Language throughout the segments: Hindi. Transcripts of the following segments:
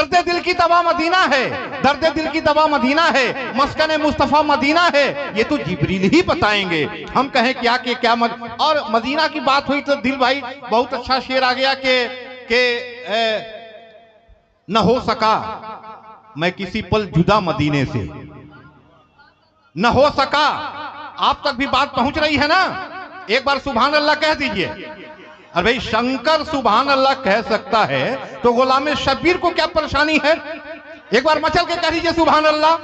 दर्द दिल की दवा मदीना है, दर्द दिल की दवा मदीना है, मस्कन मुस्तफा मदीना है, ये तो जिब्रील ही बताएंगे, हम कहें क्या कि क्या और मदीना की बात हुई तो दिल भाई बहुत अच्छा शेर आ गया कि न हो सका मैं किसी पल जुदा मदीने से, न हो सका। आप तक भी बात पहुंच रही है ना? एक बार सुभान अल्लाह कह दीजिए। अरे भाई शंकर सुभान अल्लाह कह सकता है तो गुलाम शब्बीर को क्या परेशानी है? एक बार मचल के कह दीजिए सुभान अल्लाह।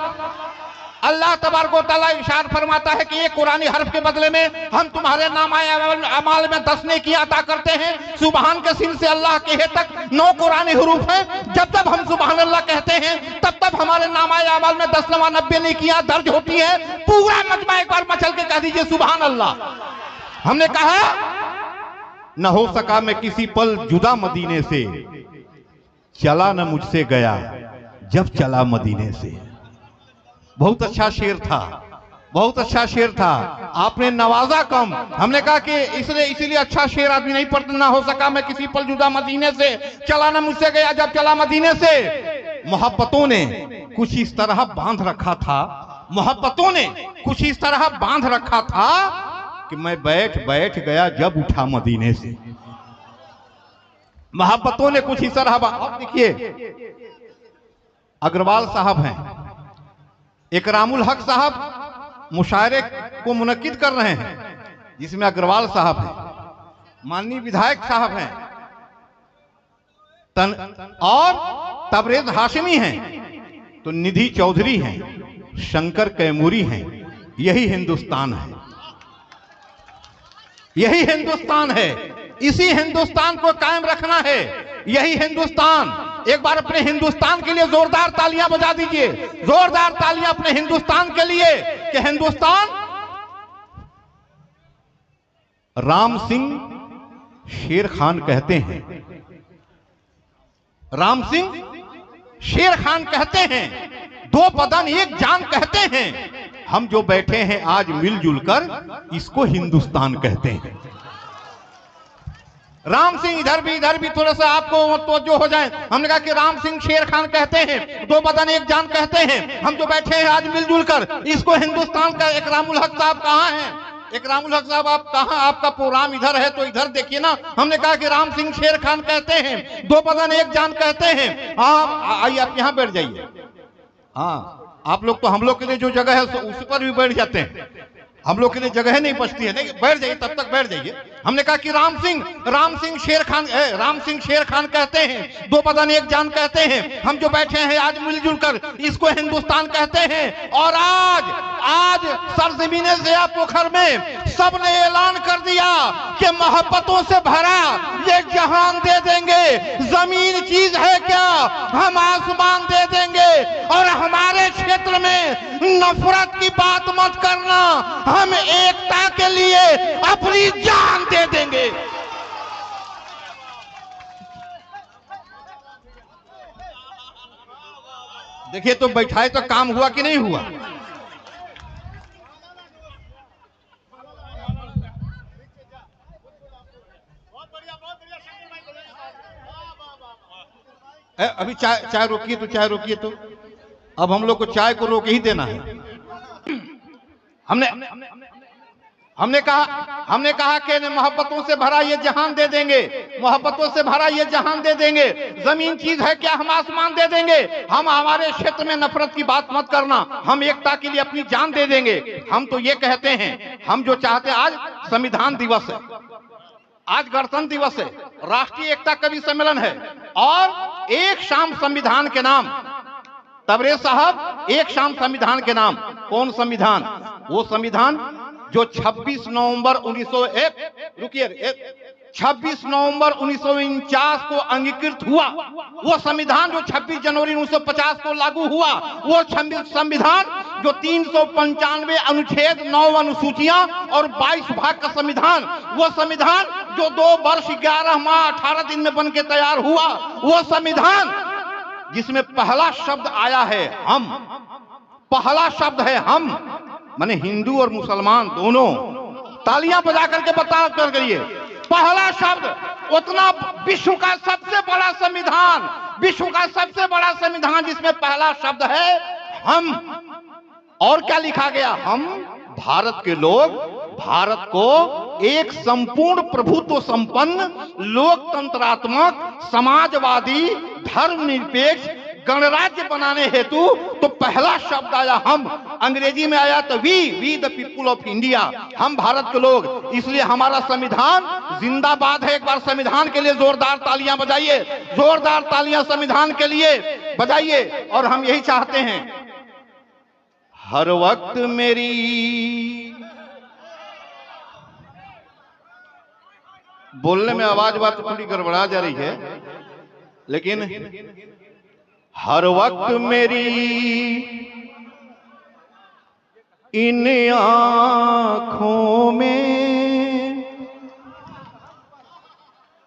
अल्लाह तबारक व तआला इरशाद फरमाता है कि ये कुरानी हर्फ के बदले में हम तुम्हारे नामाए अमाल में 10 नेकी अता करते हैं। सुभान के सिन से अल्लाह के हे तक 9 कुरानी हुरूफ हैं। जब जब हम सुभान अल्लाह कहते हैं तब तब हमारे नामाए अमाल में 10 नवा 90 नेकियां दर्ज होती है। पूरा मजमा एक बार मचल के कह दीजिए सुभान अल्लाह। हमने कहा न हो सका मैं किसी पल जुदा मदीने से, चला न मुझसे गया जब चला मदीने से। बहुत अच्छा शेर था, बहुत अच्छा शेर था, आपने नवाजा कम। हमने कहा कि इसलिए अच्छा शेर आदमी नहीं पढ़ता। ना हो सका मैं किसी पल जुदा मदीने से, चला न मुझसे गया जब चला मदीने से। मोहब्बतों ने कुछ इस तरह बांध रखा था, मोहब्बतों ने कुछ इस तरह बांध रखा था कि मैं बैठ गया जब उठा मदीने से। मोहब्बतों ने कुछ इस तरह। अब देखिए अग्रवाल साहब हैं, इकरामुल हक साहब मुशायरे को मुनक्किद कर रहे हैं जिसमें अग्रवाल साहब हैं, माननीय विधायक साहब हैं और तबरेज हाशिमी हैं, तो निधि चौधरी हैं, शंकर कैमूरी हैं। यही हिंदुस्तान है, यही हिंदुस्तान है। इसी हिंदुस्तान को कायम रखना है, यही हिंदुस्तान। एक बार अपने हिंदुस्तान के लिए जोरदार तालियां बजा दीजिए, जोरदार तालियां अपने हिंदुस्तान के लिए कि हिंदुस्तान। राम सिंह शेर खान कहते हैं, राम सिंह शेर खान कहते हैं, 2 बदन एक जान कहते हैं। हम जो बैठे हैं आज मिलजुल कर इसको हिंदुस्तान कहते हैं। राम सिंह इधर भी थोड़ा सा आपको तवज्जो हो जाए। हमने कहा कि राम सिंह शेर खान कहते हैं, 2 बदन एक जान कहते हैं। हम जो बैठे हैं आज मिलजुल कर इसको हिंदुस्तान का। इकरामुल हक साहब कहाँ हैं? इकरामुल हक साहब आप कहाँ? आपका प्रोग्राम इधर है तो इधर देखिए ना। हमने कहा कि राम सिंह शेर खान कहते हैं, 2 बदन एक जान कहते हैं। हाँ आइए आप यहाँ बैठ जाइए। हाँ आप लोग तो हम लोग के लिए जो जगह है उस पर भी बैठ जाते हैं, हम लोग के लिए जगह नहीं बचती है। नहीं बैठ जाइए, तब तक बैठ जाइए। हमने कहा कि राम सिंह शेर खान कहते हैं, 2 बदन एक जान कहते हैं। हम जो बैठे हैं आज मिलजुल कर इसको हिंदुस्तान कहते हैं। और आज सरजमीने ज़िया पोखर में सबने ऐलान कर दिया कि मोहब्बतों से भरा ये जहान दे देंगे। जमीन चीज है क्या? हम आसमान दे देंगे। और हमारे क्षेत्र में नफरत की बात मत करना, हम एकता के लिए अपनी जान दे देंगे। देखिए तो बैठाए तो काम हुआ कि नहीं हुआ? अभी चाय रोकिए तो, चाय रोकिए तो। अब हम लोग को चाय को रोक ही देना है। हमने कहा कि मोहब्बतों से भरा ये जहान दे देंगे, मोहब्बतों से भरा ये जहान दे देंगे। जमीन चीज है क्या? हम आसमान दे देंगे। हम हमारे क्षेत्र में नफरत की बात मत करना, हम एकता के लिए अपनी जान दे देंगे। हम तो ये कहते हैं, हम जो चाहते हैं, आज संविधान दिवस है, आज गणतंत्र दिवस है, राष्ट्रीय एकता कवि सम्मेलन है और एक शाम संविधान के नाम। तबरेज साहब, एक शाम संविधान के नाम। कौन संविधान? वो संविधान जो 26 नवंबर 1949 को अंगीकृत हुआ। वो संविधान जो 26 जनवरी 1950 को लागू हुआ। वो संविधान जो 395 अनुच्छेद, 9 अनुसूचियां और 22 भाग का संविधान। वो संविधान जो 2 वर्ष 11 माह 18 दिन में बन के तैयार हुआ। वो संविधान जिसमें पहला शब्द आया है हम। पहला शब्द है हम, माने हिंदू और मुसलमान दोनों। तालियां बजा करके बता करिए, पहला शब्द। उतना विश्व का सबसे बड़ा संविधान विश्व का सबसे बड़ा संविधान जिसमें पहला शब्द है हम। और क्या लिखा गया? हम भारत के लोग भारत को एक संपूर्ण प्रभुत्व संपन्न लोकतंत्रात्मक समाजवादी धर्मनिरपेक्ष गणराज्य बनाने हेतु तो पहला शब्द आया हम। अंग्रेजी में आया तो we the people of India, हम भारत के लोग। इसलिए हमारा संविधान जिंदाबाद है। एक बार संविधान के लिए जोरदार तालियां बजाइए, जोरदार तालियां संविधान के लिए बजाइए। और हम यही चाहते हैं हर वक्त मेरी बोलने में आवाज बात थोड़ी गड़बड़ा जा रही है, लेकिन हर वक्त मेरी इन आँखों में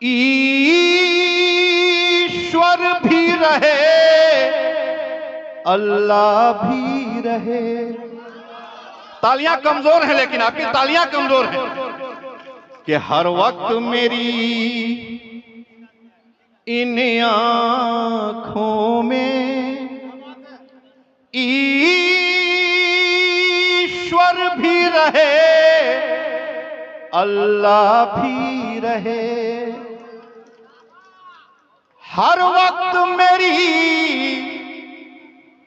ईश्वर भी रहे, अल्लाह भी रहे। तालियां कमजोर हैं, लेकिन आपकी तालियां कमजोर हैं कि हर वक्त मेरी इन आँखों में ईश्वर भी रहे, अल्लाह भी रहे। हर वक्त मेरी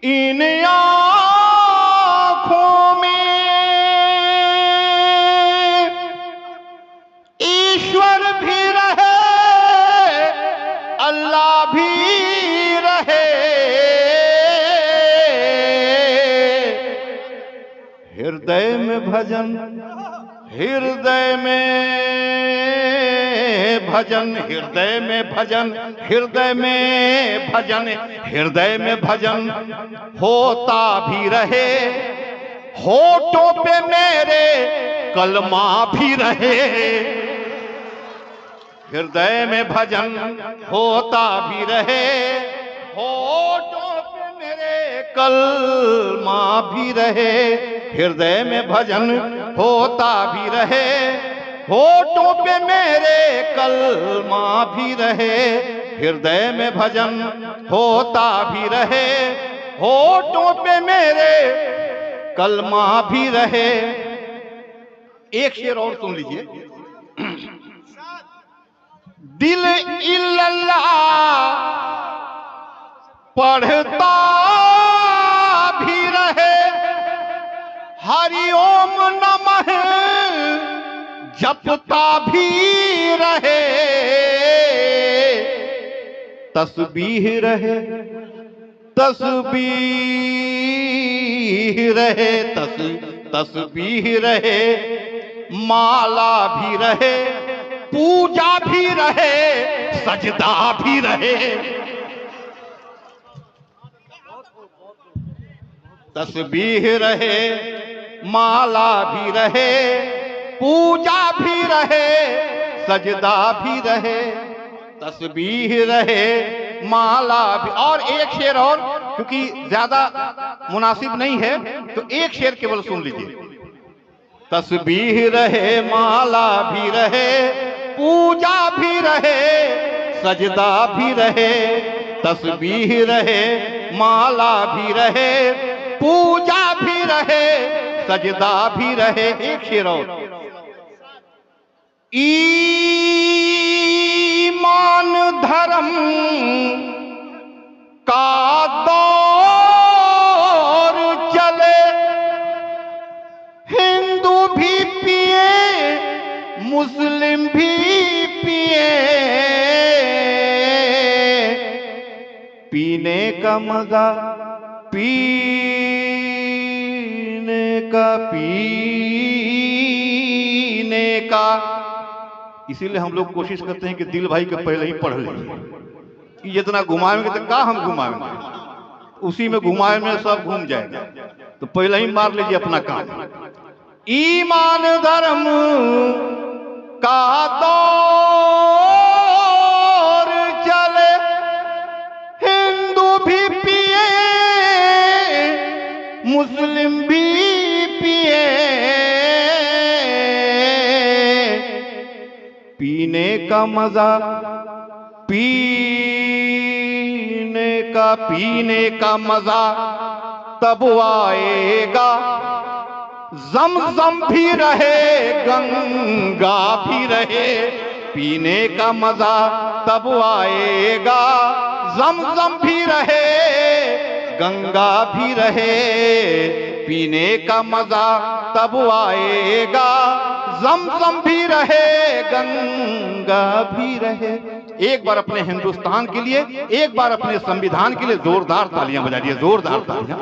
इन आँखों में ईश्वर भी रहे, अल्लाह भी रहे। हृदय में भजन, हृदय में भजन, हृदय में भजन, हृदय में भजन, हृदय में भजन होता भी रहे। होठों पे मेरे कलमा भी रहे। हृदय में भजन होता भी रहे, होठों पे मेरे कलमा भी रहे। हृदय में भजन होता भी रहे, होठों पे मेरे कलमा भी रहे। हृदय में भजन होता भी रहे, होठों पे मेरे कलमा भी रहे। एक शेर और सुन लीजिए। दिल इल्लल्लाह पढ़ता भी रहे, हरि ओम नमः जपता भी रहे। तस्बीह रहे, तस्बीह रहे, तस्बीह रहे, माला भी रहे, पूजा भी रहे, सजदा भी रहे। तस्बीह रहे, माला भी रहे, पूजा भी रहे, सजदा भी रहे। तस्बीह रहे, माला भी। और एक शेर और, क्योंकि ज्यादा मुनासिब नहीं है तो एक शेर केवल सुन लीजिए। तस्बीह रहे, माला भी रहे, पूजा भी रहे, सजदा भी रहे। तस्बीह रहे, माला भी रहे, पूजा भी रहे, सजदा भी रहे। एक शेर और। ईमान धर्म का दौर चले, हिंदू भी पिए, मुस्लिम भी पिए। पीने का मजा, पीने का। इसीलिए हम लोग कोशिश करते हैं कि दिल भाई के पहले ही पढ़ लें कि जितना घुमाएंगे तो का हम घुमाएंगे, उसी में घुमाए में सब घूम जाएगा। तो पहले ही मार लीजिए अपना काम। ईमान धर्म का दौर चले, हिंदू भी पिए, मुस्लिम भी पिए। पीने का मजा, पीने का पीने का मजा तब आएगा, ज़म-ज़म भी रहे गंगा भी रहे। पीने का मजा तब आएगा, ज़म-ज़म भी रहे गंगा भी रहे। पीने का मजा तब आएगा, ज़म-ज़म भी रहे गंगा भी रहे। एक बार अपने हिंदुस्तान के लिए, एक बार अपने संविधान के लिए जोरदार तालियां बजा दिए, जोरदार तालियां।